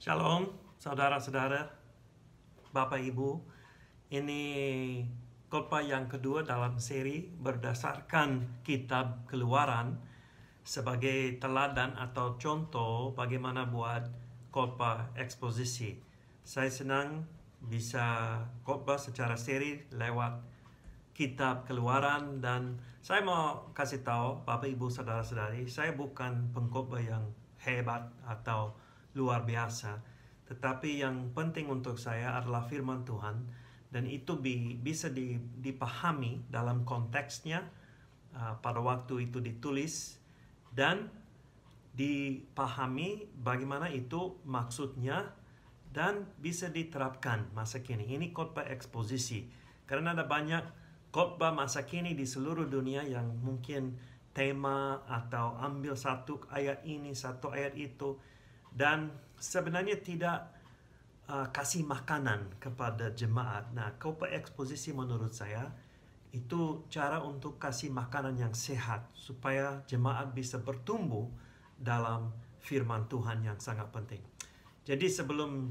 Shalom, saudara-saudara, Bapak Ibu. Ini khotbah yang kedua dalam seri berdasarkan kitab Keluaran sebagai teladan atau contoh bagaimana buat khotbah eksposisi. Saya senang bisa khotbah secara seri lewat kitab Keluaran, dan saya mau kasih tahu Bapak Ibu saudara-saudari, saya bukan pengkhotbah yang hebat atau luar biasa, tetapi yang penting untuk saya adalah firman Tuhan, dan itu bisa dipahami dalam konteksnya pada waktu itu ditulis, dan dipahami bagaimana itu maksudnya, dan bisa diterapkan masa kini. Ini khotbah eksposisi, karena ada banyak khotbah masa kini di seluruh dunia yang mungkin tema atau ambil satu ayat ini, satu ayat itu, dan sebenarnya tidak kasih makanan kepada jemaat. Nah, khotbah eksposisi menurut saya itu cara untuk kasih makanan yang sehat supaya jemaat bisa bertumbuh dalam firman Tuhan yang sangat penting. Jadi sebelum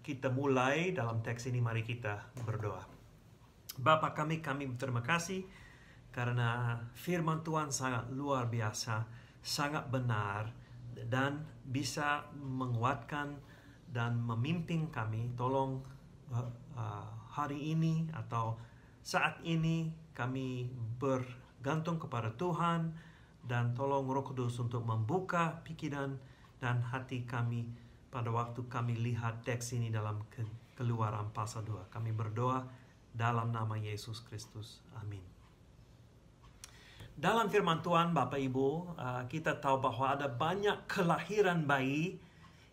kita mulai dalam teks ini, mari kita berdoa. Bapa kami berterima kasih karena firman Tuhan sangat luar biasa, sangat benar, dan bisa menguatkan dan memimpin kami. Tolong hari ini atau saat ini kami bergantung kepada Tuhan, dan tolong Roh Kudus untuk membuka pikiran dan hati kami pada waktu kami lihat teks ini dalam Keluaran pasal 2. Kami berdoa dalam nama Yesus Kristus. Amin. Dalam firman Tuhan, Bapak Ibu, kita tahu bahwa ada banyak kelahiran bayi,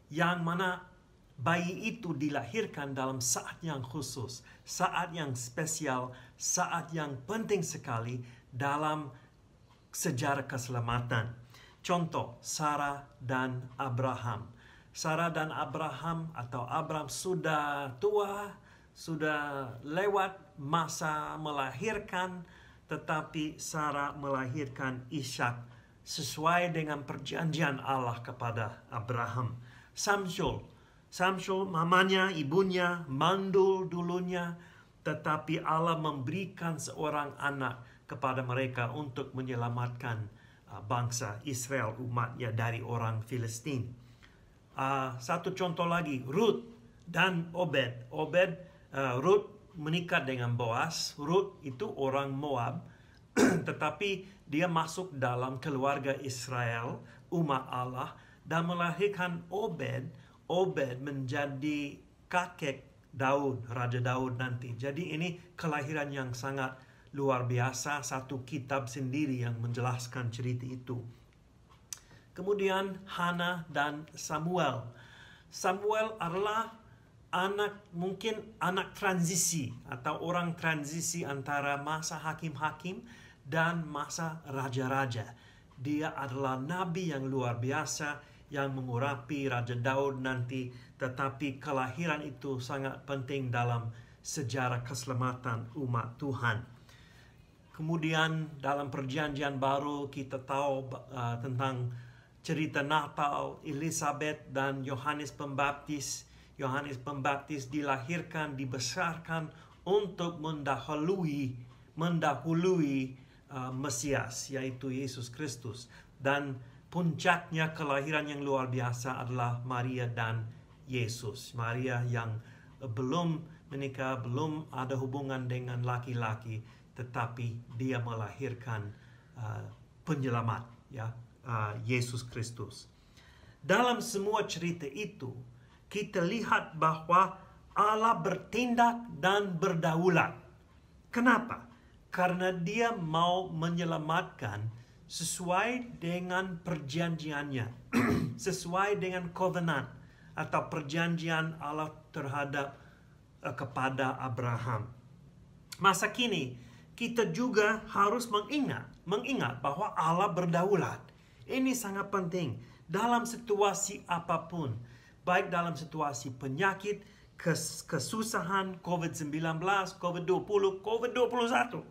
yang mana bayi itu dilahirkan dalam saat yang khusus, saat yang spesial, saat yang penting sekali dalam sejarah keselamatan. Contoh, Sarah dan Abraham. Sarah dan Abraham atau Abraham sudah tua, sudah lewat masa melahirkan, tetapi Sarah melahirkan Ishak sesuai dengan perjanjian Allah kepada Abraham. Samsul mamanya, ibunya, mandul dulunya, tetapi Allah memberikan seorang anak kepada mereka untuk menyelamatkan bangsa Israel, umatnya, dari orang Filistin. Satu contoh lagi, Ruth dan Obed. Ruth menikah dengan Boaz. Ruth itu orang Moab, tetapi dia masuk dalam keluarga Israel, umat Allah, dan melahirkan Obed. Obed menjadi kakek Daud, Raja Daud nanti. Jadi ini kelahiran yang sangat luar biasa, satu kitab sendiri yang menjelaskan cerita itu. Kemudian Hana dan Samuel. Samuel adalah mungkin anak transisi atau orang transisi antara masa hakim-hakim dan masa raja-raja. Dia adalah nabi yang luar biasa yang mengurapi Raja Daud nanti, tetapi kelahiran itu sangat penting dalam sejarah keselamatan umat Tuhan. Kemudian dalam perjanjian baru kita tahu tentang cerita Natal, Elizabeth dan Yohanes Pembaptis. Yohanes Pembaptis dilahirkan, dibesarkan untuk mendahului Mesias, yaitu Yesus Kristus. Dan puncaknya kelahiran yang luar biasa adalah Maria dan Yesus. Maria yang belum menikah, belum ada hubungan dengan laki-laki, tetapi dia melahirkan penyelamat, Yesus Kristus. Dalam semua cerita itu, kita lihat bahwa Allah bertindak dan berdaulat. Kenapa? Karena dia mau menyelamatkan sesuai dengan perjanjiannya, sesuai dengan covenant atau perjanjian Allah terhadap kepada Abraham. Masa kini kita juga harus mengingat bahwa Allah berdaulat. Ini sangat penting dalam situasi apapun, baik dalam situasi penyakit, kesusahan, COVID-19, COVID-20, COVID-21.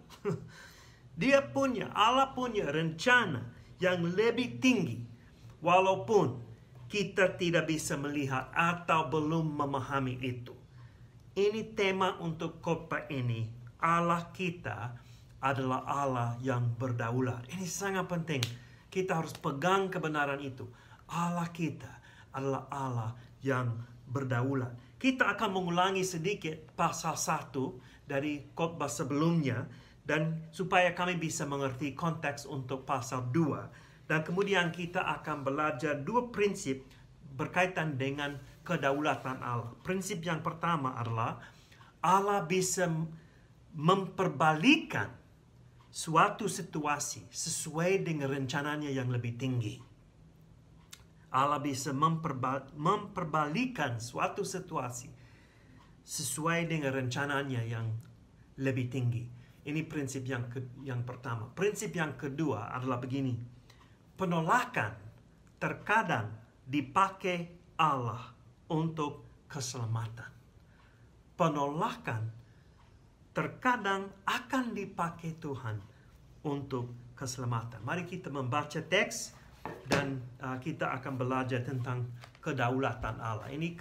Allah punya rencana yang lebih tinggi. Walaupun kita tidak bisa melihat atau belum memahami itu. Ini tema untuk khotbah ini. Allah kita adalah Allah yang berdaulat. Ini sangat penting. Kita harus pegang kebenaran itu. Allah kita adalah Allah yang berdaulat. Kita akan mengulangi sedikit pasal 1 dari khotbah sebelumnya, dan supaya kami bisa mengerti konteks untuk pasal 2. Dan kemudian kita akan belajar 2 prinsip berkaitan dengan kedaulatan Allah. Prinsip yang pertama adalah Allah bisa memperbalikkan suatu situasi sesuai dengan rencananya yang lebih tinggi. Allah bisa memperbalikkan suatu situasi sesuai dengan rencananya yang lebih tinggi. Ini prinsip yang pertama. Prinsip yang kedua adalah begini. Penolakan terkadang dipakai Allah untuk keselamatan. Penolakan terkadang akan dipakai Tuhan untuk keselamatan. Mari kita membaca teks dan kita akan belajar tentang kedaulatan Allah. Ini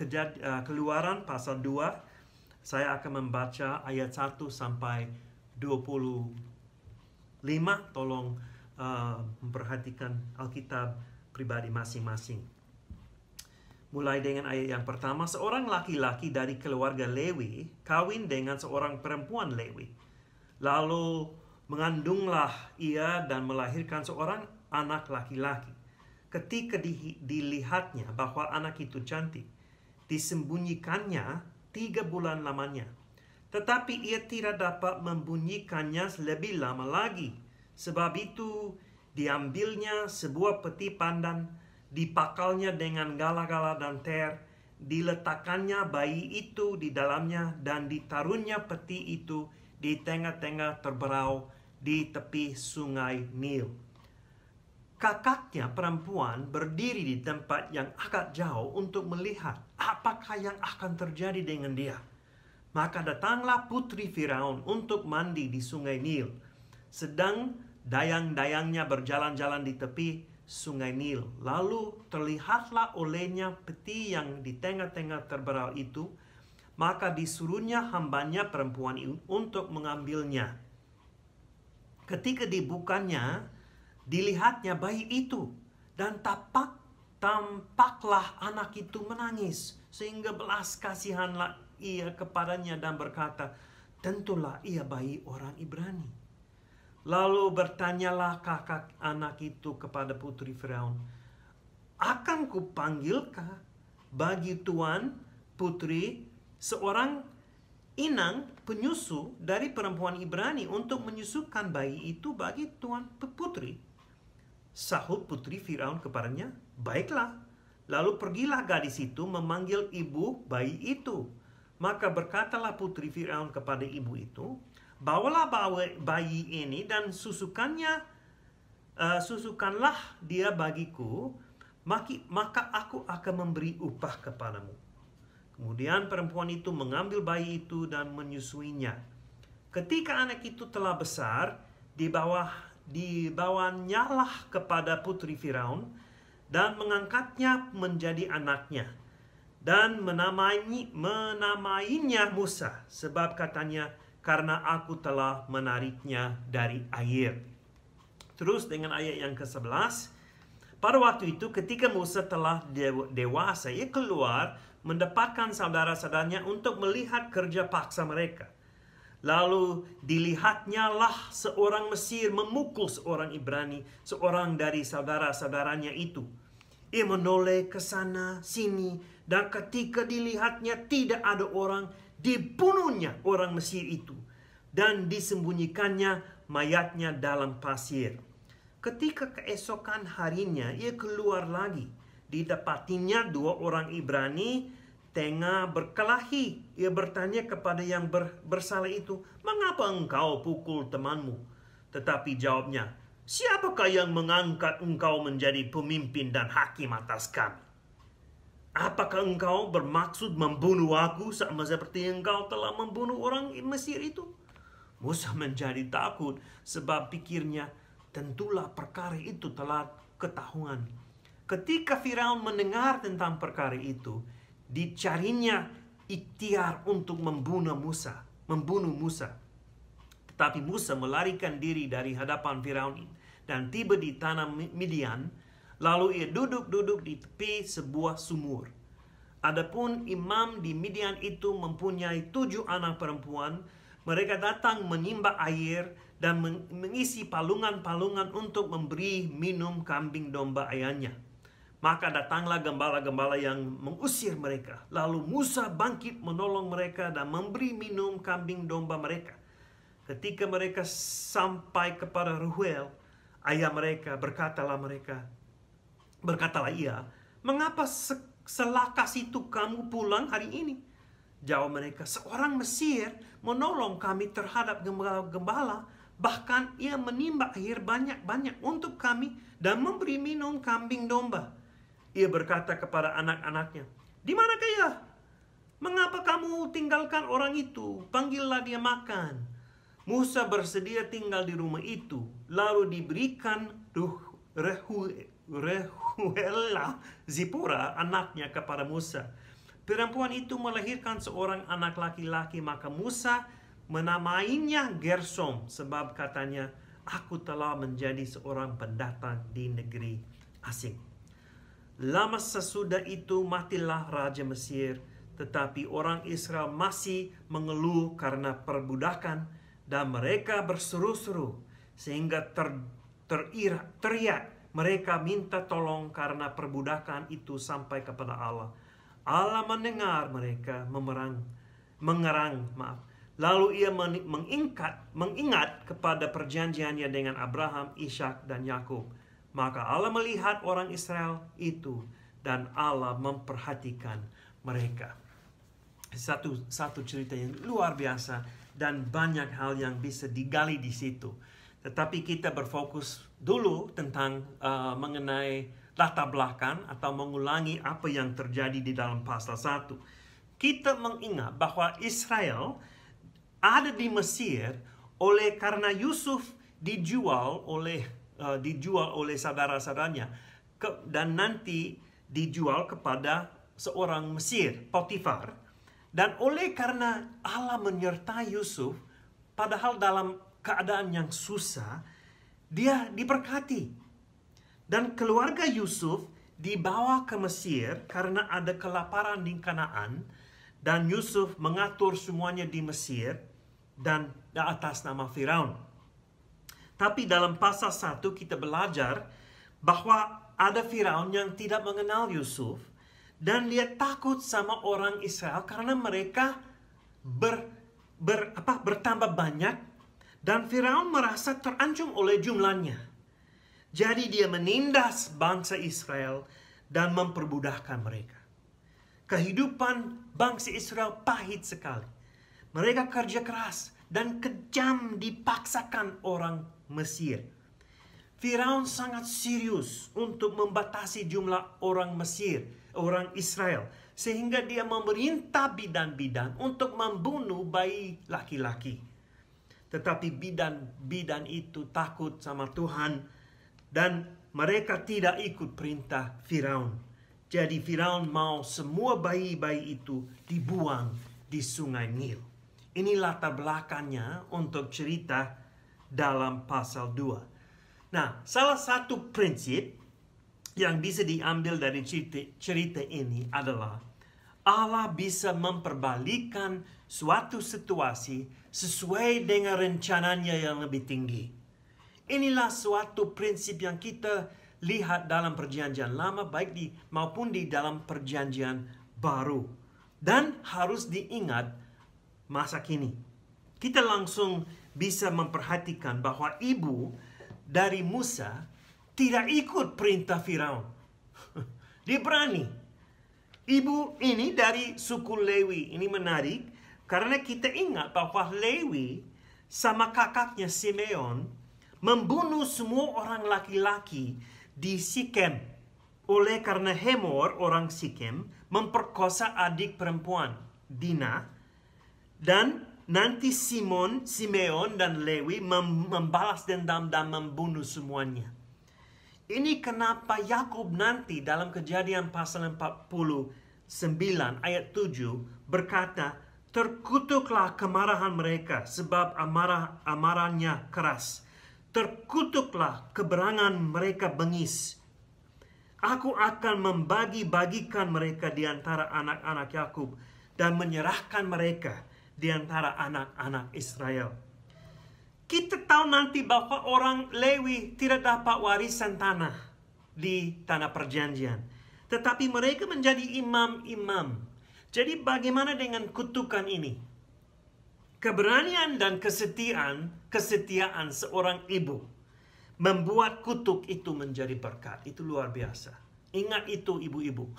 Keluaran pasal 2. Saya akan membaca ayat 1 sampai 25. Tolong memperhatikan Alkitab pribadi masing-masing. Mulai dengan ayat yang pertama. Seorang laki-laki dari keluarga Lewi kawin dengan seorang perempuan Lewi. Lalu mengandunglah ia dan melahirkan seorang anak laki-laki. Ketika dilihatnya bahwa anak itu cantik, disembunyikannya 3 bulan lamanya. Tetapi ia tidak dapat membunyikannya lebih lama lagi. Sebab itu diambilnya sebuah peti pandan, dipakalnya dengan gala-gala dan ter, diletakkannya bayi itu di dalamnya, dan ditaruhnya peti itu di tengah-tengah terberau di tepi sungai Nil. Kakaknya perempuan berdiri di tempat yang agak jauh untuk melihat apakah yang akan terjadi dengan dia. Maka datanglah putri Firaun untuk mandi di sungai Nil. Sedang dayang-dayangnya berjalan-jalan di tepi sungai Nil. Lalu terlihatlah olehnya peti yang di tengah-tengah terberau itu. Maka disuruhnya hambanya perempuan untuk mengambilnya. Ketika dibukanya, dilihatnya bayi itu, dan tampaklah anak itu menangis, sehingga belas kasihanlah ia kepadanya dan berkata, tentulah ia bayi orang Ibrani. Lalu bertanyalah kakak anak itu kepada putri Firaun, akan kupanggilkah bagi tuan putri seorang inang penyusu dari perempuan Ibrani untuk menyusukan bayi itu bagi tuan putri? Sahut putri Firaun kepadanya, baiklah. Lalu pergilah gadis itu memanggil ibu bayi itu. Maka berkatalah putri Firaun kepada ibu itu, bawalah bayi ini dan susukanlah dia bagiku, maka aku akan memberi upah kepadamu. Kemudian perempuan itu mengambil bayi itu dan menyusuinya. Ketika anak itu telah besar, dibawanyalah kepada putri Firaun dan mengangkatnya menjadi anaknya, dan menamainya Musa, sebab katanya, karena aku telah menariknya dari air. Terus dengan ayat yang ke-11. Pada waktu itu ketika Musa telah dewasa, ia keluar mendapatkan saudara-saudaranya untuk melihat kerja paksa mereka. Lalu dilihatnya lah seorang Mesir memukul seorang Ibrani, seorang dari saudara-saudaranya itu. Ia menoleh ke sana sini, dan ketika dilihatnya tidak ada orang, dibunuhnya orang Mesir itu, dan disembunyikannya mayatnya dalam pasir. Ketika keesokan harinya ia keluar lagi, didapatinya 2 orang Ibrani tengah berkelahi. Ia bertanya kepada yang bersalah itu, mengapa engkau pukul temanmu? Tetapi jawabnya, siapakah yang mengangkat engkau menjadi pemimpin dan hakim atas kami? Apakah engkau bermaksud membunuh aku sama seperti engkau telah membunuh orang Mesir itu? Musa menjadi takut sebab pikirnya, tentulah perkara itu telah ketahuan. Ketika Firaun mendengar tentang perkara itu, dicarinya ikhtiar untuk membunuh Musa. Tetapi Musa melarikan diri dari hadapan Firaun dan tiba di tanah Midian. Lalu ia duduk di tepi sebuah sumur. Adapun imam di Midian itu mempunyai 7 anak perempuan. Mereka datang menimba air dan mengisi palungan-palungan untuk memberi minum kambing domba ayahnya. Maka datanglah gembala-gembala yang mengusir mereka. Lalu Musa bangkit menolong mereka dan memberi minum kambing domba mereka. Ketika mereka sampai kepada Reuel, ayah mereka, berkatalah ia, "Mengapa selakas itu kamu pulang hari ini?" Jawab mereka, "Seorang Mesir menolong kami terhadap gembala-gembala. Bahkan ia menimba air banyak-banyak untuk kami dan memberi minum kambing domba." Ia berkata kepada anak-anaknya, "Di manakah ia? Mengapa kamu tinggalkan orang itu? Panggillah dia makan." Musa bersedia tinggal di rumah itu. Lalu diberikan Reuelah Zipora anaknya kepada Musa. Perempuan itu melahirkan seorang anak laki-laki, maka Musa menamainya Gersom, sebab katanya, "Aku telah menjadi seorang pendatang di negeri asing." Lama sesudah itu matilah Raja Mesir, tetapi orang Israel masih mengeluh karena perbudakan, dan mereka berseru-seru sehingga teriak. Mereka minta tolong karena perbudakan itu sampai kepada Allah. Allah mendengar mereka mengerang. Lalu ia mengingat kepada perjanjiannya dengan Abraham, Ishak, dan Yakub. Maka Allah melihat orang Israel itu dan Allah memperhatikan mereka. Satu cerita yang luar biasa dan banyak hal yang bisa digali di situ. Tetapi kita berfokus dulu tentang mengenai latar belakang atau mengulangi apa yang terjadi di dalam pasal 1. Kita mengingat bahwa Israel ada di Mesir karena Yusuf dijual oleh saudara-saudaranya dan nanti dijual kepada seorang Mesir, Potifar. Dan karena Allah menyertai Yusuf, padahal dalam keadaan yang susah, dia diberkati. Dan keluarga Yusuf dibawa ke Mesir karena ada kelaparan di Kanaan. Dan Yusuf mengatur semuanya di Mesir dan di atas nama Firaun. Tapi dalam pasal 1 kita belajar bahwa ada Firaun yang tidak mengenal Yusuf. Dan dia takut sama orang Israel karena mereka bertambah banyak. Dan Firaun merasa terancam oleh jumlahnya. Jadi dia menindas bangsa Israel dan memperbudakkan mereka. Kehidupan bangsa Israel pahit sekali. Mereka kerja keras dan kejam dipaksakan orang Mesir. Firaun sangat serius untuk membatasi jumlah orang Israel. Sehingga dia memerintah bidan-bidan untuk membunuh bayi laki-laki. Tetapi bidan-bidan itu takut sama Tuhan dan mereka tidak ikut perintah Firaun. Jadi Firaun mau semua bayi-bayi itu dibuang di sungai Nil. Ini latar belakangnya untuk cerita dalam pasal 2. Nah, salah satu prinsip yang bisa diambil dari cerita ini adalah Allah bisa memperbalikkan suatu situasi sesuai dengan rencananya yang lebih tinggi. Inilah suatu prinsip yang kita lihat dalam perjanjian lama maupun di dalam perjanjian baru. Dan harus diingat masa kini. Kita langsung bisa memperhatikan bahwa ibu dari Musa tidak ikut perintah Firaun. Dia berani. Ibu ini dari suku Lewi. Ini menarik karena kita ingat bahwa Lewi sama kakaknya Simeon membunuh semua orang laki-laki di Sikem. Oleh karena Hemor, orang Sikem, memperkosa adik perempuan Dina. Dan nanti Simeon dan Lewi membalas dendam dan membunuh semuanya. Ini kenapa Yakub nanti dalam Kejadian pasal 49 ayat 7 berkata, terkutuklah kemarahan mereka sebab amarahnya keras. Terkutuklah keberangan mereka bengis. Aku akan membagi-bagikan mereka di antara anak-anak Yakub dan menyerahkan mereka di antara anak-anak Israel. Kita tahu nanti bahwa orang Lewi tidak dapat warisan tanah di tanah perjanjian. Tetapi mereka menjadi imam-imam. Jadi bagaimana dengan kutukan ini? Keberanian dan kesetiaan seorang ibu membuat kutuk itu menjadi berkat. Itu luar biasa. Ingat itu ibu-ibu.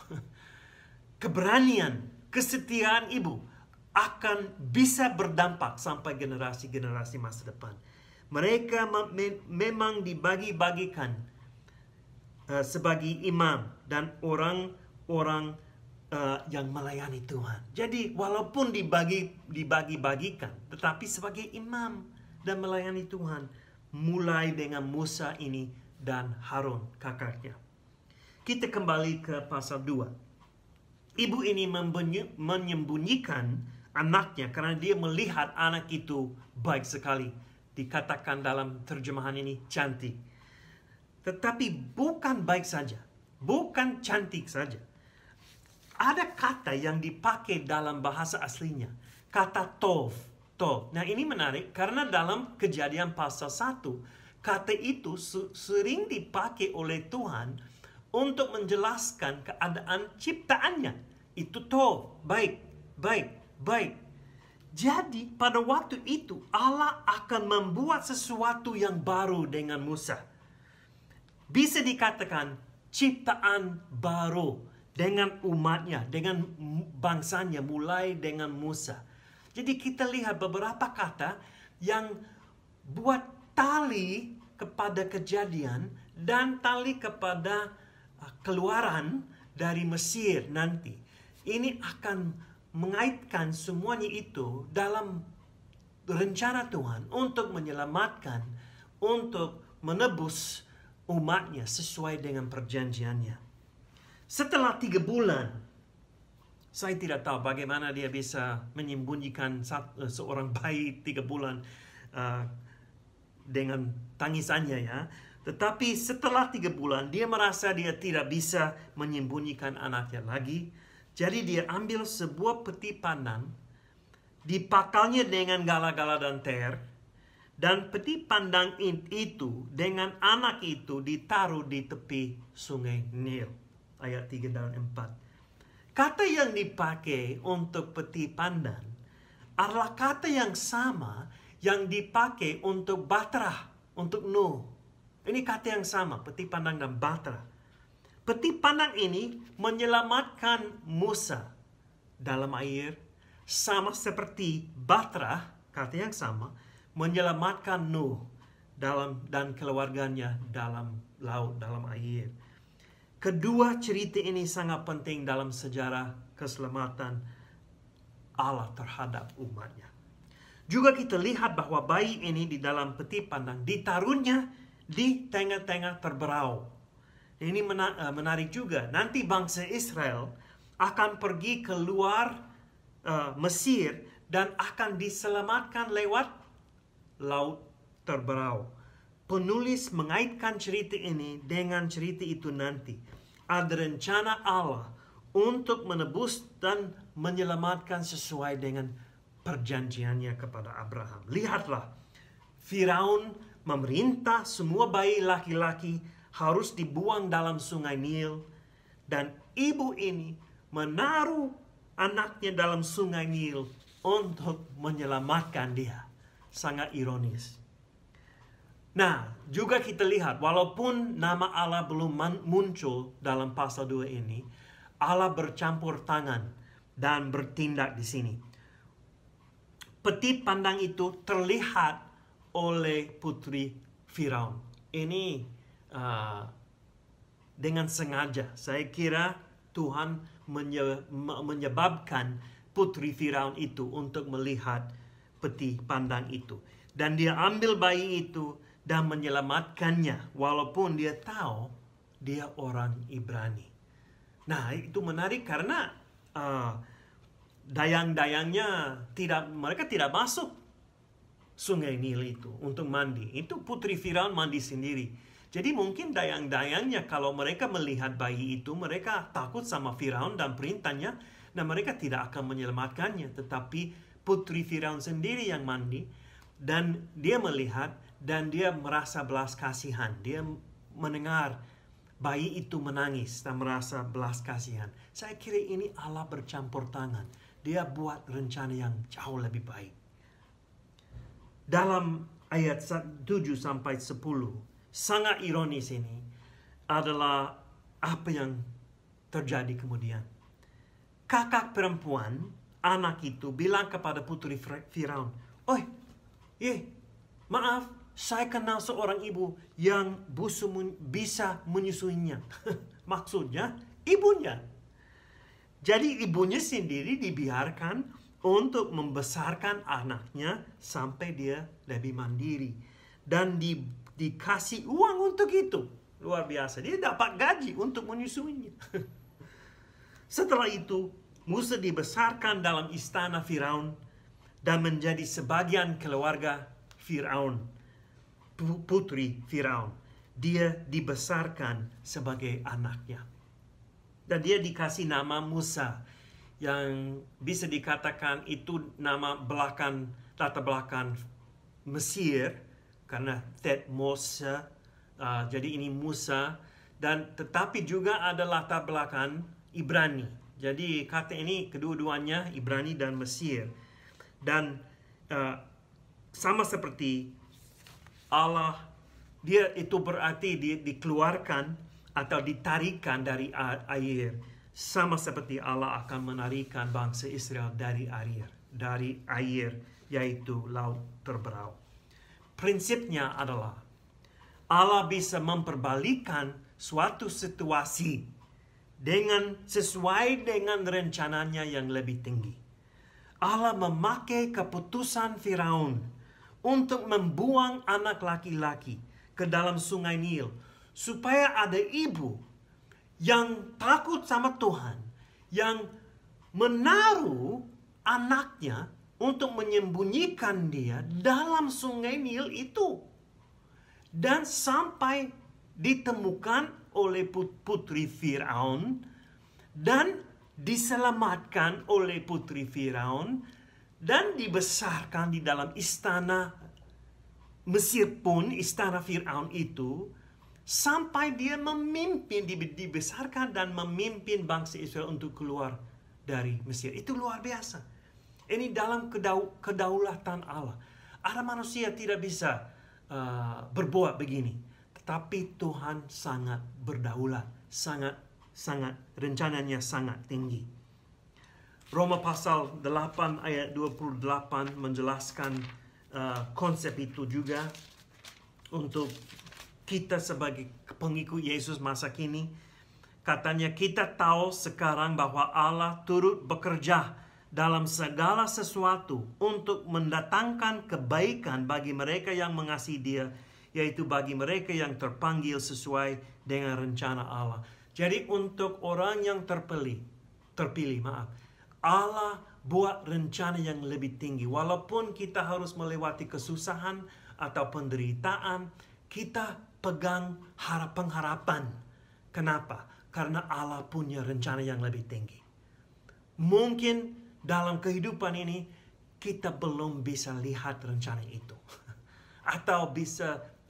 Keberanian, kesetiaan ibu akan bisa berdampak sampai generasi-generasi masa depan. Mereka memang dibagi-bagikan sebagai imam dan orang-orang yang melayani Tuhan. Jadi walaupun dibagi-bagikan, tetapi sebagai imam dan melayani Tuhan, mulai dengan Musa ini dan Harun kakaknya. Kita kembali ke pasal 2. Ibu ini menyembunyikan anaknya karena dia melihat anak itu baik sekali. Dikatakan dalam terjemahan ini cantik. Tetapi bukan baik saja. Bukan cantik saja. Ada kata yang dipakai dalam bahasa aslinya. Kata tov. Nah ini menarik karena dalam Kejadian pasal 1. Kata itu sering dipakai oleh Tuhan untuk menjelaskan keadaan ciptaannya. Itu tov. Baik. Jadi pada waktu itu Allah akan membuat sesuatu yang baru dengan Musa. Bisa dikatakan ciptaan baru dengan umatnya, dengan bangsanya mulai dengan Musa. Jadi kita lihat beberapa kata yang buat tali kepada Kejadian dan tali kepada keluaran dari Mesir nanti. Ini akan mengaitkan semuanya itu dalam rencana Tuhan untuk menyelamatkan, untuk menebus umatnya sesuai dengan perjanjiannya. Setelah 3 bulan, saya tidak tahu bagaimana dia bisa menyembunyikan seorang bayi 3 bulan dengan tangisannya ya. Tetapi setelah 3 bulan, dia merasa dia tidak bisa menyembunyikan anaknya lagi. Jadi dia ambil sebuah peti pandang, dipakalnya dengan gala-gala dan ter, dan peti pandang itu dengan anak itu ditaruh di tepi sungai Nil. Ayat 3 dan 4. Kata yang dipakai untuk peti pandang adalah kata yang sama yang dipakai untuk Batrah, untuk Nuh. Ini kata yang sama, peti pandang dan Batrah. Peti pandang ini menyelamatkan Musa dalam air, sama seperti Batrah, kata yang sama, menyelamatkan Nuh dan keluarganya dalam laut, dalam air. Kedua cerita ini sangat penting dalam sejarah keselamatan Allah terhadap umatnya. Juga kita lihat bahwa bayi ini di dalam peti pandang ditaruhnya di tengah-tengah terberau. Ini menarik juga. Nanti bangsa Israel akan pergi keluar Mesir dan akan diselamatkan lewat laut terberau. Penulis mengaitkan cerita ini dengan cerita itu nanti. Ada rencana Allah untuk menebus dan menyelamatkan sesuai dengan perjanjiannya kepada Abraham. Lihatlah, Firaun memerintah semua bayi laki-laki harus dibuang dalam sungai Nil. Dan ibu ini menaruh anaknya dalam sungai Nil untuk menyelamatkan dia. Sangat ironis. Nah, juga kita lihat walaupun nama Allah belum muncul dalam pasal 2 ini, Allah bercampur tangan dan bertindak di sini. Peti pandang itu terlihat oleh putri Firaun. Ini dengan sengaja. Saya kira Tuhan menyebabkan putri Firaun itu untuk melihat peti pandang itu. Dan dia ambil bayi itu dan menyelamatkannya walaupun dia tahu dia orang Ibrani. Nah, itu menarik karena dayang-dayangnya mereka tidak masuk sungai Nil itu untuk mandi. Itu putri Firaun mandi sendiri. Jadi mungkin dayang-dayangnya kalau mereka melihat bayi itu, mereka takut sama Firaun dan perintahnya, dan mereka tidak akan menyelamatkannya. Tetapi putri Firaun sendiri yang mandi, dan dia melihat, dan dia merasa belas kasihan. Dia mendengar bayi itu menangis dan merasa belas kasihan. Saya kira ini Allah bercampur tangan. Dia buat rencana yang jauh lebih baik. Dalam ayat 7-10, sangat ironis ini adalah apa yang terjadi kemudian. Kakak perempuan anak itu bilang kepada putri Firaun, maaf, saya kenal seorang ibu yang bisa menyusuinya. Maksudnya ibunya. Jadi ibunya sendiri dibiarkan untuk membesarkan anaknya sampai dia lebih mandiri. Dan dikasih uang untuk itu. Luar biasa. Dia dapat gaji untuk menyusuinya. Setelah itu, Musa dibesarkan dalam istana Firaun dan menjadi sebagian keluarga Firaun, putri Firaun. Dia dibesarkan sebagai anaknya. Dan dia dikasih nama Musa, yang bisa dikatakan itu nama latar belakang Mesir, karena Tet Mose, jadi ini Musa, dan tetapi juga ada latar belakang Ibrani. Jadi kata ini kedua-duanya Ibrani dan Mesir. Dan sama seperti Allah, dia itu berarti dia dikeluarkan atau ditarikan dari air. Sama seperti Allah akan menarikan bangsa Israel dari air, yaitu Laut Terberau. Prinsipnya adalah Allah bisa memperbalikan suatu situasi sesuai dengan rencananya yang lebih tinggi. Allah memakai keputusan Firaun untuk membuang anak laki-laki ke dalam sungai Nil, supaya ada ibu yang takut sama Tuhan, yang menaruh anaknya untuk menyembunyikan dia dalam sungai Nil itu. Dan sampai ditemukan oleh putri Firaun dan diselamatkan oleh putri Firaun dan dibesarkan di dalam istana Mesir pun, istana Firaun itu, sampai dia memimpin, dibesarkan dan memimpin bangsa Israel untuk keluar dari Mesir. Itu luar biasa. Ini dalam kedaulatan Allah. Ada manusia tidak bisa berbuat begini. Tetapi Tuhan sangat berdaulat. Sangat rencananya sangat tinggi. Roma pasal 8 ayat 28 menjelaskan konsep itu juga untuk kita sebagai pengikut Yesus masa kini. Katanya kita tahu sekarang bahwa Allah turut bekerja dalam segala sesuatu untuk mendatangkan kebaikan bagi mereka yang mengasihi Dia, yaitu bagi mereka yang terpanggil sesuai dengan rencana Allah. Jadi untuk orang yang terpilih, Allah buat rencana yang lebih tinggi. Walaupun kita harus melewati kesusahan atau penderitaan, kita pegang pengharapan. Kenapa? Karena Allah punya rencana yang lebih tinggi. Mungkin dalam kehidupan ini kita belum bisa lihat rencana itu. Atau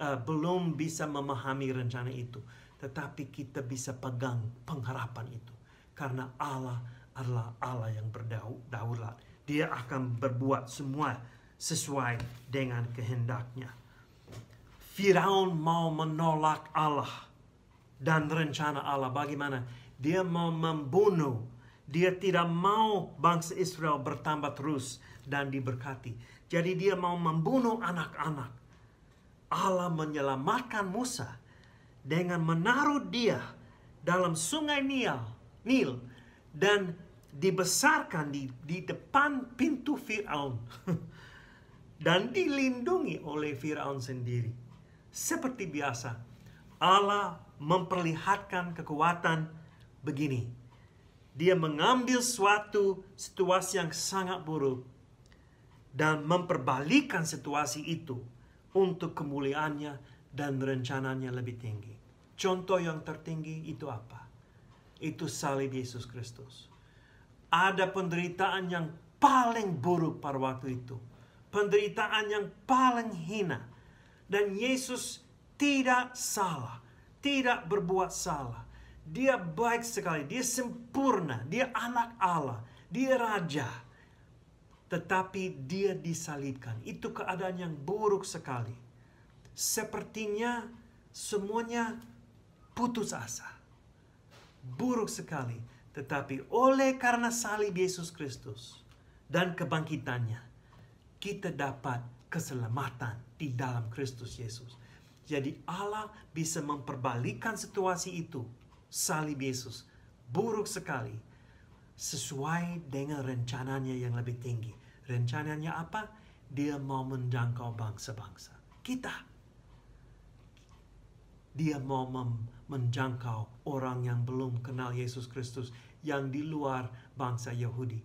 belum bisa memahami rencana itu. Tetapi kita bisa pegang pengharapan itu. Karena Allah adalah Allah yang berdaulat. Dia akan berbuat semua sesuai dengan kehendaknya. Firaun mau menolak Allah dan rencana Allah. Bagaimana? Dia mau membunuh. Dia tidak mau bangsa Israel bertambah terus dan diberkati. Jadi dia mau membunuh anak-anak. Allah menyelamatkan Musa dengan menaruh dia dalam sungai Nil dan dibesarkan di depan pintu Firaun dan dilindungi oleh Firaun sendiri Seperti biasa, Allah memperlihatkan kekuatan begini. Dia mengambil suatu situasi yang sangat buruk dan memperbalikkan situasi itu untuk kemuliaannya dan rencananya lebih tinggi. Contoh yang tertinggi itu apa? Itu salib Yesus Kristus. Ada penderitaan yang paling buruk pada waktu itu. Penderitaan yang paling hina. Dan Yesus tidak salah. Tidak berbuat salah. Dia baik sekali. Dia sempurna. Dia anak Allah. Dia raja. Tetapi dia disalibkan. Itu keadaan yang buruk sekali. Sepertinya semuanya putus asa. Buruk sekali. Tetapi oleh karena salib Yesus Kristus dan kebangkitannya, kita dapat keselamatan di dalam Kristus Yesus. Jadi Allah bisa memperbalikkan situasi itu, salib Yesus, buruk sekali, sesuai dengan rencananya yang lebih tinggi. Rencananya apa? Dia mau menjangkau bangsa-bangsa. Dia mau menjangkau orang yang belum kenal Yesus Kristus, yang di luar bangsa Yahudi.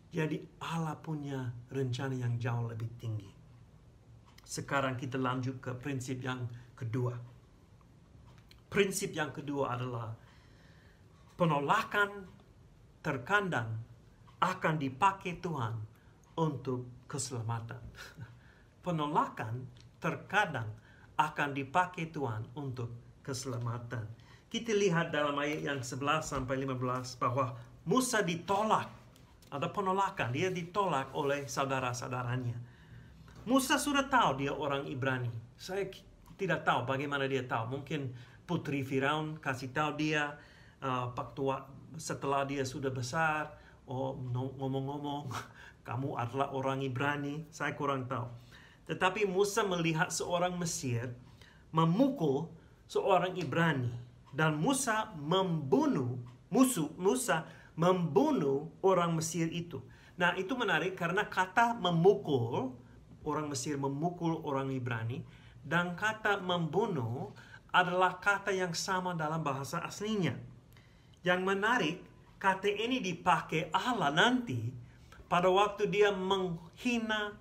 Jadi Allah punya rencana yang jauh lebih tinggi. Sekarang kita lanjut ke prinsip yang kedua. Prinsip yang kedua adalah penolakan terkadang akan dipakai Tuhan untuk keselamatan. Penolakan terkadang akan dipakai Tuhan untuk keselamatan. Kita lihat dalam ayat yang 11 sampai 15 bahwa Musa ditolak. Ada penolakan, dia ditolak oleh saudara-saudaranya. Musa sudah tahu dia orang Ibrani. Saya tidak tahu bagaimana dia tahu. Mungkin putri Firaun kasih tahu dia setelah dia sudah besar. Oh, ngomong-ngomong, kamu adalah orang Ibrani. Saya kurang tahu. Tetapi Musa melihat seorang Mesir memukul seorang Ibrani. Dan Musa membunuh orang Mesir itu. Nah, itu menarik karena kata memukul, orang Mesir memukul orang Ibrani, dan kata membunuh adalah kata yang sama dalam bahasa aslinya. Yang menarik, kata ini dipakai Allah nanti pada waktu dia menghina,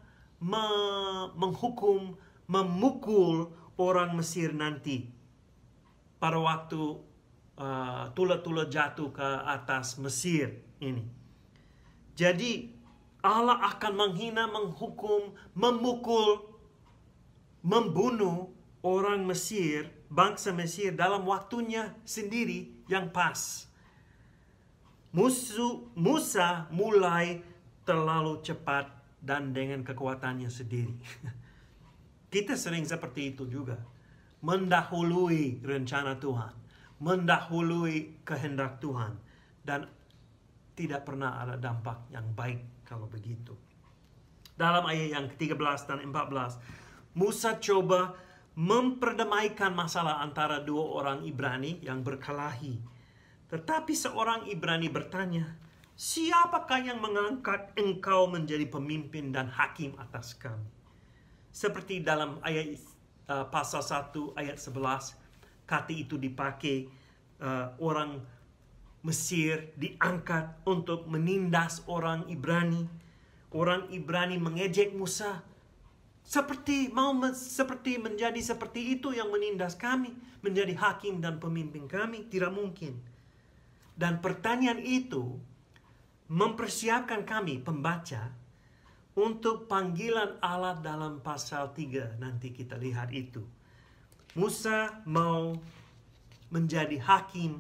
menghukum, memukul orang Mesir nanti. Pada waktu tula-tula jatuh ke atas Mesir ini. Jadi Allah akan menghina, menghukum, memukul, membunuh orang Mesir, bangsa Mesir dalam waktunya sendiri yang pas. Musa mulai terlalu cepat dan dengan kekuatannya sendiri. Kita sering seperti itu juga. Mendahului rencana Tuhan, mendahului kehendak Tuhan, dan tidak pernah ada dampak yang baik kalau begitu. Dalam ayat yang ke-13 dan 14, Musa coba memperdamaikan masalah antara dua orang Ibrani yang berkelahi. Tetapi seorang Ibrani bertanya, "Siapakah yang mengangkat engkau menjadi pemimpin dan hakim atas kami?" Seperti dalam ayat pasal 1 ayat 11, kata itu dipakai orang Mesir diangkat untuk menindas orang Ibrani. Orang Ibrani mengejek Musa. Seperti menjadi seperti itu yang menindas kami, menjadi hakim dan pemimpin kami, tidak mungkin. Dan pertanyaan itu mempersiapkan kami pembaca untuk panggilan Allah dalam pasal 3, nanti kita lihat itu. Musa mau menjadi hakim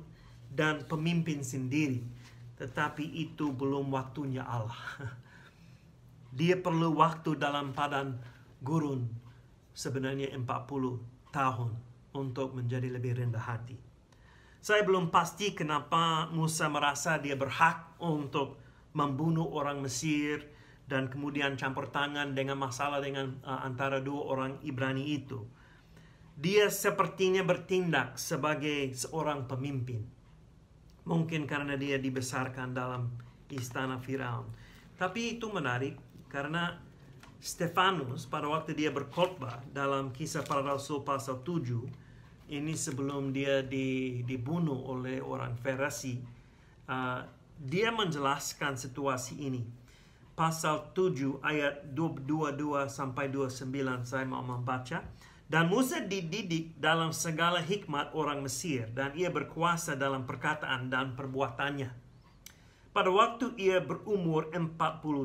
dan pemimpin sendiri, tetapi itu belum waktunya Allah. Dia perlu waktu dalam padang gurun, sebenarnya 40 tahun untuk menjadi lebih rendah hati. Saya belum pasti kenapa Musa merasa dia berhak untuk membunuh orang Mesir dan kemudian campur tangan dengan masalah dengan antara dua orang Ibrani itu. Dia sepertinya bertindak sebagai seorang pemimpin. Mungkin karena dia dibesarkan dalam istana Firaun. Tapi itu menarik karena Stefanus pada waktu dia berkhotbah dalam Kisah Para Rasul pasal 7, ini sebelum dia dibunuh oleh orang Farisi, dia menjelaskan situasi ini. Pasal 7 ayat 22 sampai 29 saya mau membaca. Dan Musa dididik dalam segala hikmat orang Mesir, dan ia berkuasa dalam perkataan dan perbuatannya. Pada waktu ia berumur 40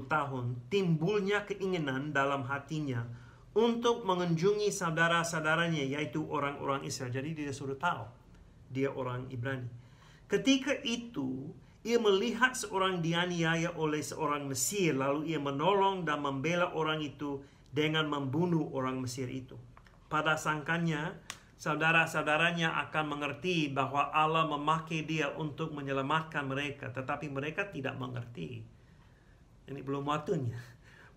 tahun, timbulnya keinginan dalam hatinya untuk mengunjungi saudara-saudaranya, yaitu orang-orang Israel. Jadi dia sudah tahu, dia orang Ibrani. Ketika itu, ia melihat seorang dianiaya oleh seorang Mesir, lalu ia menolong dan membela orang itu dengan membunuh orang Mesir itu. Pada sangkanya, saudara-saudaranya akan mengerti bahwa Allah memakai dia untuk menyelamatkan mereka, tetapi mereka tidak mengerti. Ini belum waktunya.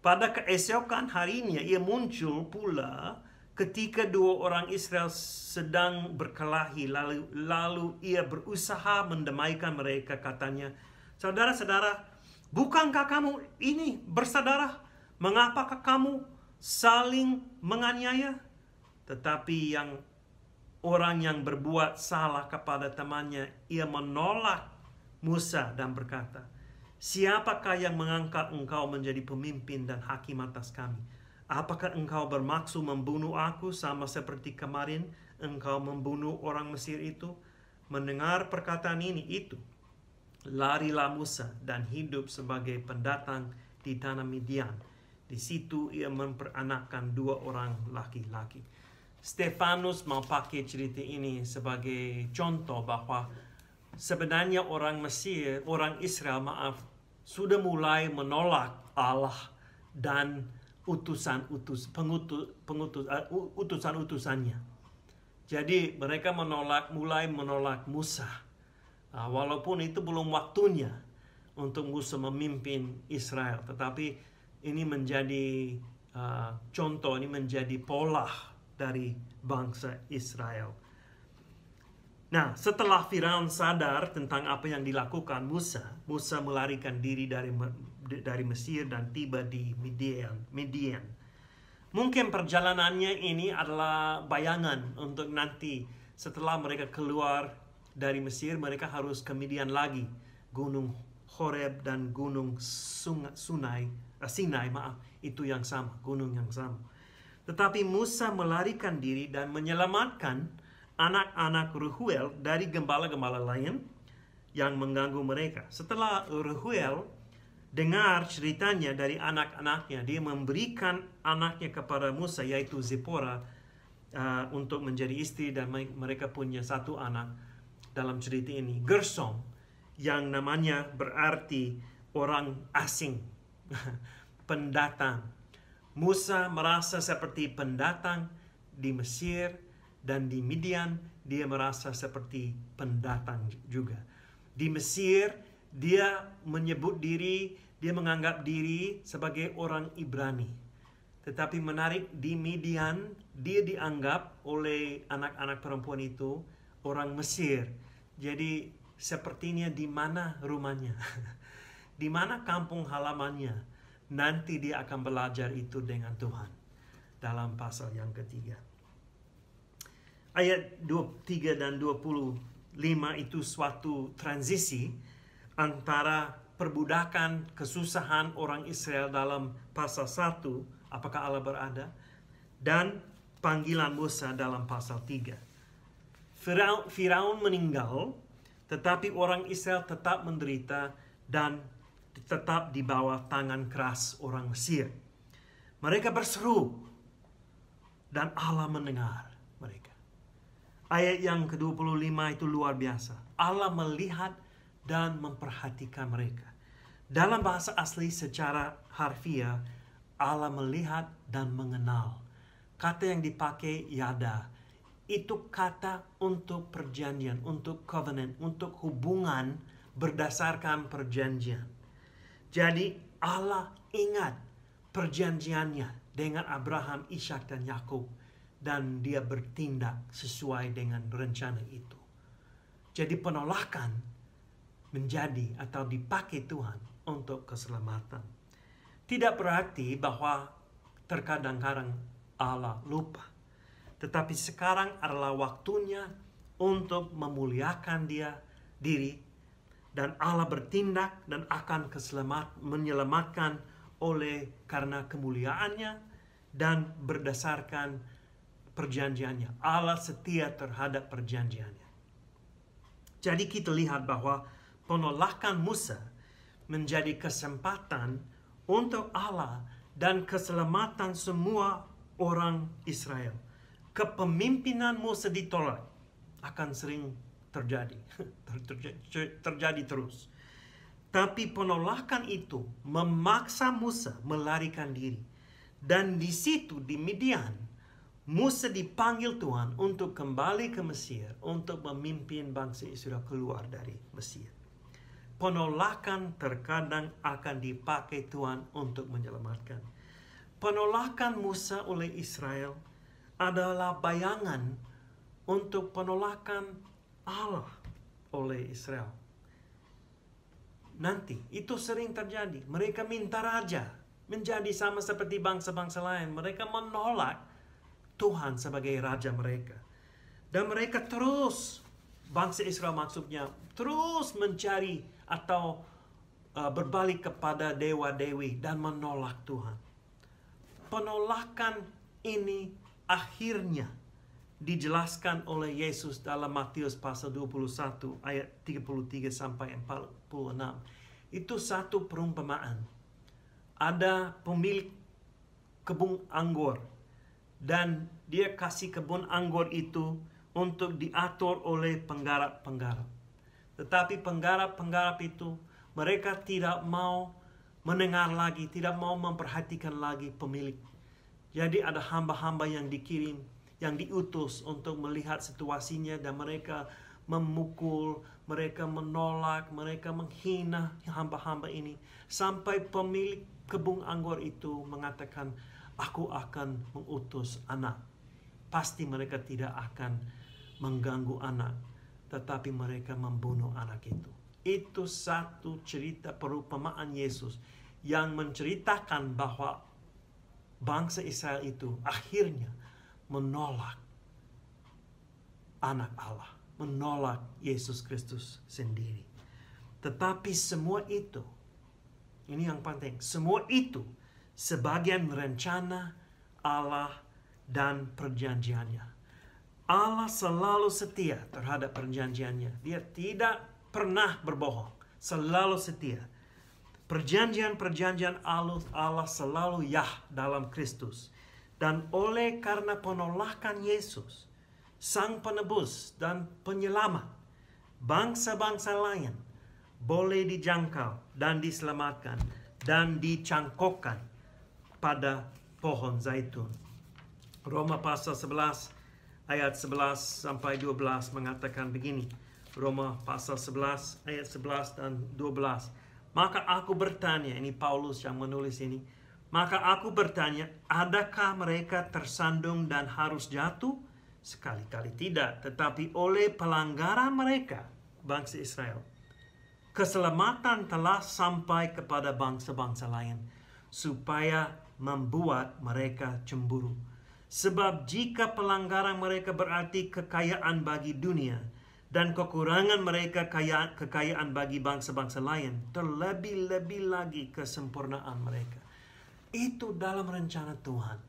Pada keesokan harinya, ia muncul pula ketika dua orang Israel sedang berkelahi, lalu ia berusaha mendamaikan mereka. Katanya, saudara-saudara, bukankah kamu ini bersaudara? Mengapakah kamu saling menganiaya? Tetapi orang yang berbuat salah kepada temannya, ia menolak Musa dan berkata, siapakah yang mengangkat engkau menjadi pemimpin dan hakim atas kami? Apakah engkau bermaksud membunuh aku sama seperti kemarin engkau membunuh orang Mesir itu? Mendengar perkataan itu, larilah Musa dan hidup sebagai pendatang di tanah Midian. Di situ ia memperanakkan 2 orang laki-laki. Stefanus mau pakai cerita ini sebagai contoh bahwa sebenarnya orang Mesir, orang Israel, sudah mulai menolak Allah dan utusan-utusannya. Jadi mereka mulai menolak Musa. Walaupun itu belum waktunya untuk Musa memimpin Israel, tetapi ini menjadi contoh, ini menjadi pola dari bangsa Israel. Nah, setelah Firaun sadar tentang apa yang dilakukan Musa melarikan diri dari Mesir dan tiba di Midian. Mungkin perjalanannya ini adalah bayangan untuk nanti setelah mereka keluar dari Mesir, mereka harus ke Midian lagi. Gunung Horeb dan Gunung Sinai, itu yang sama, gunung yang sama. Tetapi Musa melarikan diri dan menyelamatkan anak-anak Reuel dari gembala-gembala lain yang mengganggu mereka. Setelah Reuel dengar ceritanya dari anak-anaknya, dia memberikan anaknya kepada Musa, yaitu Zipporah, untuk menjadi istri, dan mereka punya 1 anak dalam cerita ini, Gersom, yang namanya berarti orang asing, pendatang. Musa merasa seperti pendatang di Mesir, dan di Midian dia merasa seperti pendatang juga. Di Mesir dia menganggap diri sebagai orang Ibrani. Tetapi menarik, di Midian dia dianggap oleh anak-anak perempuan itu orang Mesir. Jadi sepertinya di mana rumahnya, di mana kampung halamannya. Nanti dia akan belajar itu dengan Tuhan dalam pasal yang ketiga. Ayat 23 dan 25 itu suatu transisi antara perbudakan, kesusahan orang Israel dalam pasal 1, apakah Allah berada, dan panggilan Musa dalam pasal 3. Firaun meninggal, tetapi orang Israel tetap menderita dan tetap di bawah tangan keras orang Mesir. Mereka berseru dan Allah mendengar mereka. Ayat yang ke-25 itu luar biasa. Allah melihat dan memperhatikan mereka. Dalam bahasa asli secara harfiah, Allah melihat dan mengenal. Kata yang dipakai yada, itu kata untuk perjanjian, untuk covenant, untuk hubungan berdasarkan perjanjian. Jadi Allah ingat perjanjiannya dengan Abraham, Ishak, dan Yakub, dan dia bertindak sesuai dengan rencana itu. Jadi penolakan menjadi atau dipakai Tuhan untuk keselamatan. Tidak berarti bahwa terkadang-kadang Allah lupa. Tetapi sekarang adalah waktunya untuk memuliakan diri, dan Allah bertindak dan akan menyelamatkan karena kemuliaannya dan berdasarkan perjanjiannya. Allah setia terhadap perjanjiannya. Jadi kita lihat bahwa penolakan Musa menjadi kesempatan untuk Allah dan keselamatan semua orang Israel. Kepemimpinan Musa ditolak akan sering terjadi. Terjadi terus. Tapi penolakan itu memaksa Musa melarikan diri. Dan di situ, di Midian, Musa dipanggil Tuhan untuk kembali ke Mesir, untuk memimpin bangsa Israel keluar dari Mesir. Penolakan terkadang akan dipakai Tuhan untuk menyelamatkan. Penolakan Musa oleh Israel adalah bayangan untuk penolakan Allah oleh Israel. Nanti itu sering terjadi. Mereka minta raja menjadi sama seperti bangsa-bangsa lain. Mereka menolak Tuhan sebagai raja mereka. Dan mereka terus, bangsa Israel maksudnya, terus mencari atau berbalik kepada dewa-dewi dan menolak Tuhan. Penolakan ini akhirnya dijelaskan oleh Yesus dalam Matius pasal 21 ayat 33 sampai 46. Itu satu perumpamaan. Ada pemilik kebun anggur dan dia kasih kebun anggur itu untuk diatur oleh penggarap-penggarap. Tetapi penggarap-penggarap itu mereka tidak mau mendengar lagi, tidak mau memperhatikan lagi pemilik. Jadi ada hamba-hamba yang dikirim, yang diutus untuk melihat situasinya, dan mereka memukul, mereka menolak, mereka menghina hamba-hamba ini. Sampai pemilik kebun anggur itu mengatakan, aku akan mengutus anak. Pasti mereka tidak akan mengganggu anak, tetapi mereka membunuh anak itu. Itu satu cerita perumpamaan Yesus yang menceritakan bahwa bangsa Israel itu akhirnya menolak anak Allah, menolak Yesus Kristus sendiri. Tetapi semua itu, ini yang penting, semua itu sebagian rencana Allah dan perjanjiannya. Allah selalu setia terhadap perjanjiannya. Dia tidak pernah berbohong, selalu setia. Perjanjian-perjanjian Allah selalu ya dalam Kristus. Dan oleh karena penolakan Yesus, Sang Penebus dan Penyelamat, bangsa-bangsa lain boleh dijangkau dan diselamatkan dan dicangkokkan pada pohon zaitun. Roma pasal 11 ayat 11 sampai 12 mengatakan begini. Roma pasal 11 ayat 11 dan 12. Maka aku bertanya, ini Paulus yang menulis ini. Maka aku bertanya, adakah mereka tersandung dan harus jatuh? Sekali-kali tidak, tetapi oleh pelanggaran mereka, bangsa Israel, keselamatan telah sampai kepada bangsa-bangsa lain, supaya membuat mereka cemburu. Sebab jika pelanggaran mereka berarti kekayaan bagi dunia, dan kekurangan mereka kekayaan bagi bangsa-bangsa lain, terlebih-lebih lagi kesempurnaan mereka. Itu dalam rencana Tuhan.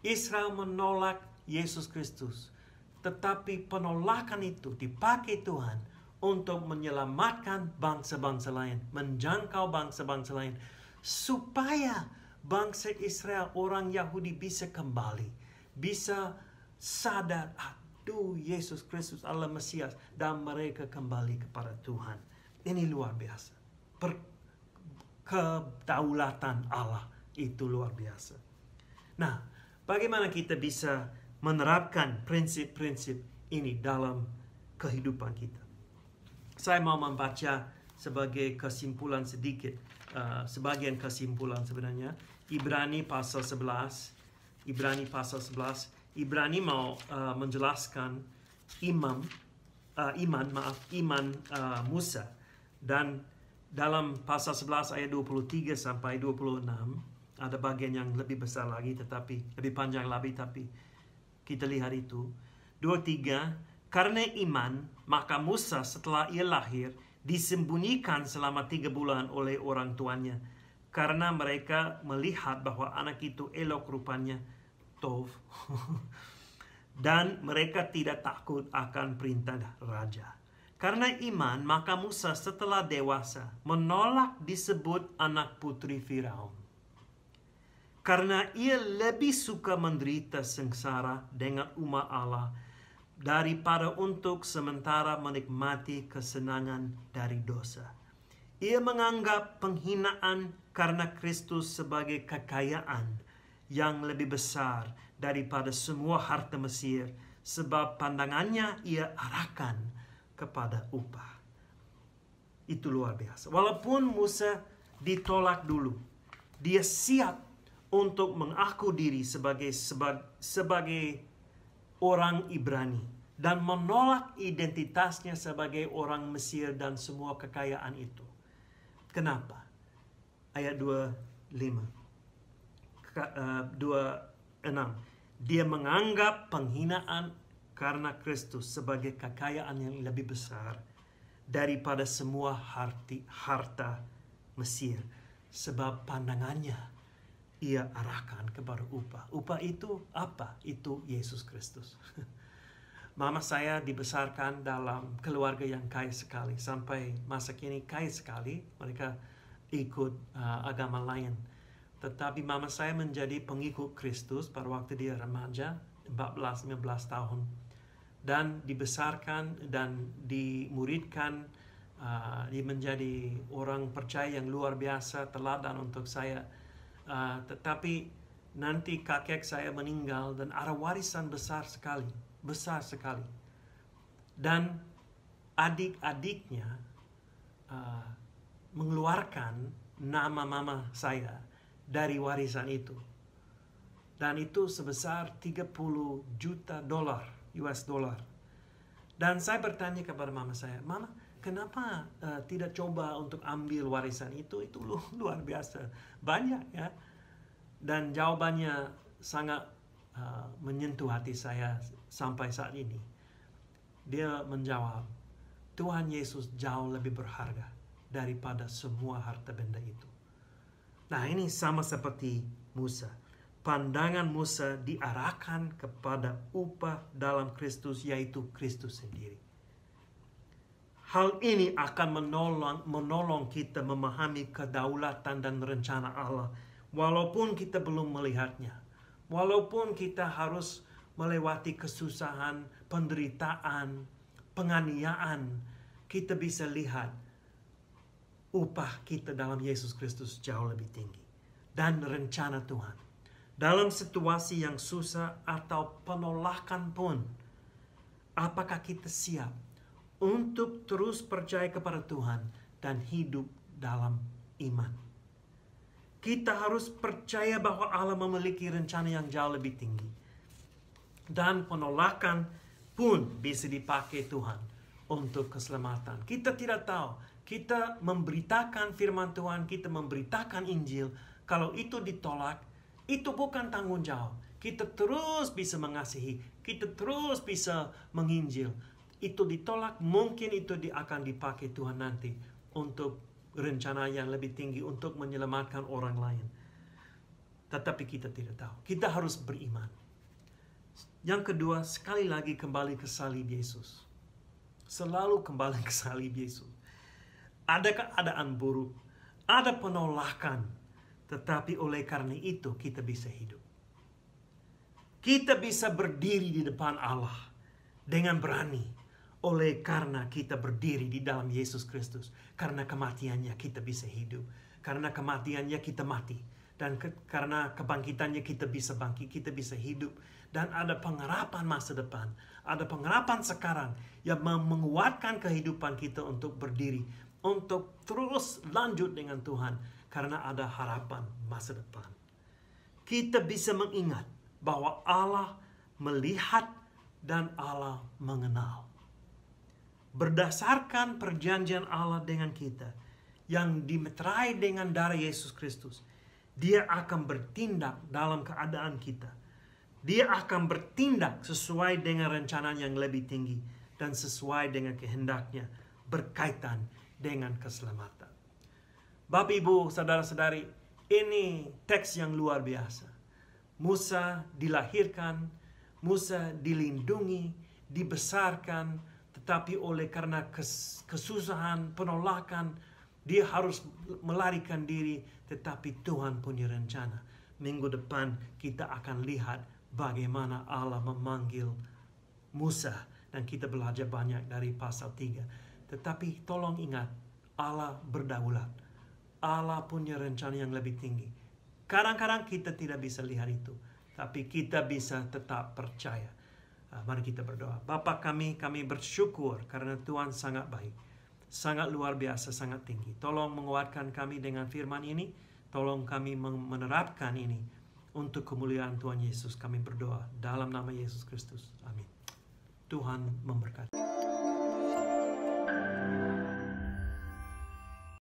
Israel menolak Yesus Kristus, tetapi penolakan itu dipakai Tuhan untuk menyelamatkan bangsa-bangsa lain, menjangkau bangsa-bangsa lain, supaya bangsa Israel, orang Yahudi bisa kembali, bisa sadar, aduh Yesus Kristus adalah Mesias, dan mereka kembali kepada Tuhan. Ini luar biasa. Kedaulatan Allah itu luar biasa. Nah, bagaimana kita bisa menerapkan prinsip-prinsip ini dalam kehidupan kita? Saya mau membaca sebagai kesimpulan sedikit, sebagian kesimpulan sebenarnya. Ibrani pasal 11. Ibrani mau menjelaskan iman Musa. Dan dalam pasal 11 ayat 23 sampai 26, Ada bagian yang lebih besar lagi, tetapi lebih panjang lagi, tapi kita lihat itu. 23, karena iman, maka Musa setelah ia lahir, disembunyikan selama 3 bulan oleh orang tuanya. Karena mereka melihat bahwa anak itu elok rupanya, Tov. Dan mereka tidak takut akan perintah raja. Karena iman, maka Musa setelah dewasa menolak disebut anak putri Firaun. Karena ia lebih suka menderita sengsara dengan umat Allah daripada untuk sementara menikmati kesenangan dari dosa. Ia menganggap penghinaan karena Kristus sebagai kekayaan yang lebih besar daripada semua harta Mesir, sebab pandangannya ia arahkan kepada upah. Itu luar biasa. Walaupun Musa ditolak dulu, dia siap untuk mengaku diri sebagai orang Ibrani dan menolak identitasnya sebagai orang Mesir dan semua kekayaan itu. Kenapa? Ayat 26. Dia menganggap penghinaan karena Kristus sebagai kekayaan yang lebih besar daripada semua harta Mesir, sebab pandangannya ia arahkan kepada upah. Upah itu apa? Itu Yesus Kristus. Mama saya dibesarkan dalam keluarga yang kaya sekali. Sampai masa kini kaya sekali. Mereka ikut agama lain. Tetapi mama saya menjadi pengikut Kristus pada waktu dia remaja, 14-15 tahun. Dan dibesarkan dan dimuridkan. Dia menjadi orang percaya yang luar biasa, teladan untuk saya. Tetapi nanti kakek saya meninggal dan ada warisan besar sekali. Dan adik-adiknya mengeluarkan nama mama saya dari warisan itu. Dan itu sebesar 30 juta dolar, US dollar. Dan saya bertanya kepada mama saya, Mama, kenapa tidak coba untuk ambil warisan itu? Itu luar biasa, banyak ya. Dan jawabannya sangat menyentuh hati saya sampai saat ini. Dia menjawab, Tuhan Yesus jauh lebih berharga daripada semua harta benda itu. Nah, ini sama seperti Musa. Pandangan Musa diarahkan kepada upah dalam Kristus, yaitu Kristus sendiri. Hal ini akan menolong kita memahami kedaulatan dan rencana Allah, walaupun kita belum melihatnya. Walaupun kita harus melewati kesusahan, penderitaan, penganiayaan, kita bisa lihat upah kita dalam Yesus Kristus jauh lebih tinggi. Dan rencana Tuhan. Dalam situasi yang susah atau penolakan pun, apakah kita siap untuk terus percaya kepada Tuhan dan hidup dalam iman? Kita harus percaya bahwa Allah memiliki rencana yang jauh lebih tinggi. Dan penolakan pun bisa dipakai Tuhan untuk keselamatan. Kita tidak tahu. Kita memberitakan firman Tuhan, kita memberitakan Injil. Kalau itu ditolak, itu bukan tanggung jawab. Kita terus bisa mengasihi, kita terus bisa menginjil. Itu ditolak, mungkin itu akan dipakai Tuhan nanti untuk rencana yang lebih tinggi, untuk menyelamatkan orang lain. Tetapi kita tidak tahu. Kita harus beriman. Yang kedua, sekali lagi kembali ke salib Yesus. Selalu kembali ke salib Yesus. Ada keadaan buruk, ada penolakan, tetapi oleh karena itu kita bisa hidup. Kita bisa berdiri di depan Allah dengan berani oleh karena kita berdiri di dalam Yesus Kristus. Karena kematiannya kita bisa hidup. Karena kematiannya kita mati. Dan karena kebangkitannya kita bisa bangkit, kita bisa hidup. Dan ada pengharapan masa depan. Ada pengharapan sekarang yang menguatkan kehidupan kita untuk berdiri. Untuk terus lanjut dengan Tuhan. Karena ada harapan masa depan. Kita bisa mengingat bahwa Allah melihat dan Allah mengenal. Berdasarkan perjanjian Allah dengan kita yang dimeterai dengan darah Yesus Kristus, Dia akan bertindak dalam keadaan kita. Dia akan bertindak sesuai dengan rencana yang lebih tinggi dan sesuai dengan kehendaknya berkaitan dengan keselamatan. Bapak, Ibu, saudara-saudari, ini teks yang luar biasa. Musa dilahirkan, Musa dilindungi, dibesarkan, tetapi oleh karena kesusahan, penolakan, dia harus melarikan diri. Tetapi Tuhan punya rencana. Minggu depan kita akan lihat bagaimana Allah memanggil Musa. Dan kita belajar banyak dari pasal 3. Tetapi tolong ingat, Allah berdaulat. Allah punya rencana yang lebih tinggi. Kadang-kadang kita tidak bisa lihat itu. Tapi kita bisa tetap percaya. Mari kita berdoa. Bapa kami bersyukur karena Tuhan sangat baik. Sangat luar biasa, sangat tinggi. Tolong menguatkan kami dengan firman ini. Tolong kami menerapkan ini untuk kemuliaan Tuhan Yesus. Kami berdoa dalam nama Yesus Kristus. Amin. Tuhan memberkati.